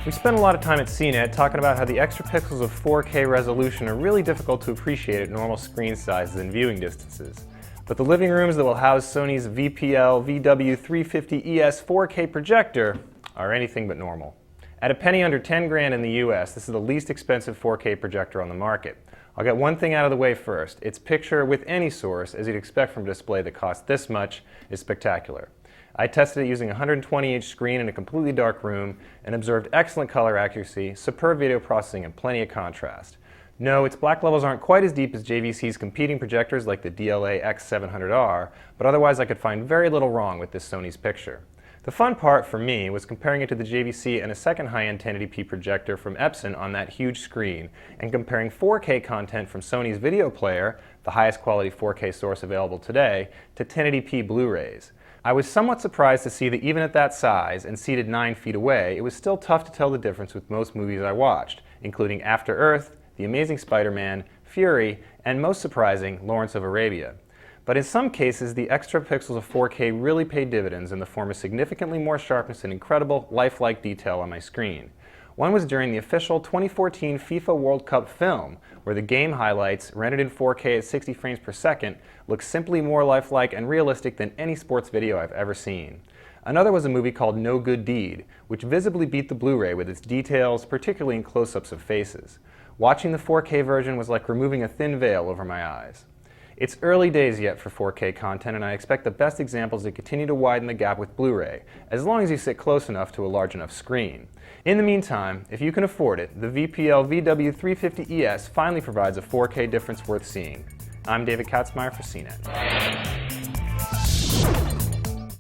We spent a lot of time at CNET talking about how the extra pixels of 4K resolution are really difficult to appreciate at normal screen sizes and viewing distances. But the living rooms that will house Sony's VPL-VW350ES 4K projector are anything but normal. At a penny under 10 grand in the US, this is the least expensive 4K projector on the market. I'll get one thing out of the way first. Its picture with any source, as you'd expect from a display that costs this much, is spectacular. I tested it using a 120-inch screen in a completely dark room and observed excellent color accuracy, superb video processing, and plenty of contrast. No, its black levels aren't quite as deep as JVC's competing projectors like the DLA X700R, but otherwise I could find very little wrong with this Sony's picture. The fun part for me was comparing it to the JVC and a second high-end 1080p projector from Epson on that huge screen, and comparing 4K content from Sony's video player, the highest quality 4K source available today, to 1080p Blu-rays. I was somewhat surprised to see that even at that size and seated 9 feet away, it was still tough to tell the difference with most movies I watched, including After Earth, The Amazing Spider-Man, Fury, and most surprising, Lawrence of Arabia. But in some cases, the extra pixels of 4K really paid dividends in the form of significantly more sharpness and incredible, lifelike detail on my screen. One was during the official 2014 FIFA World Cup film, where the game highlights, rendered in 4K at 60 frames per second, look simply more lifelike and realistic than any sports video I've ever seen. Another was a movie called No Good Deed, which visibly beat the Blu-ray with its details, particularly in close-ups of faces. Watching the 4K version was like removing a thin veil over my eyes. It's early days yet for 4K content, and I expect the best examples to continue to widen the gap with Blu-ray, as long as you sit close enough to a large enough screen. In the meantime, if you can afford it, the VPL-VW350ES finally provides a 4K difference worth seeing. I'm David Katzmeyer for CNET.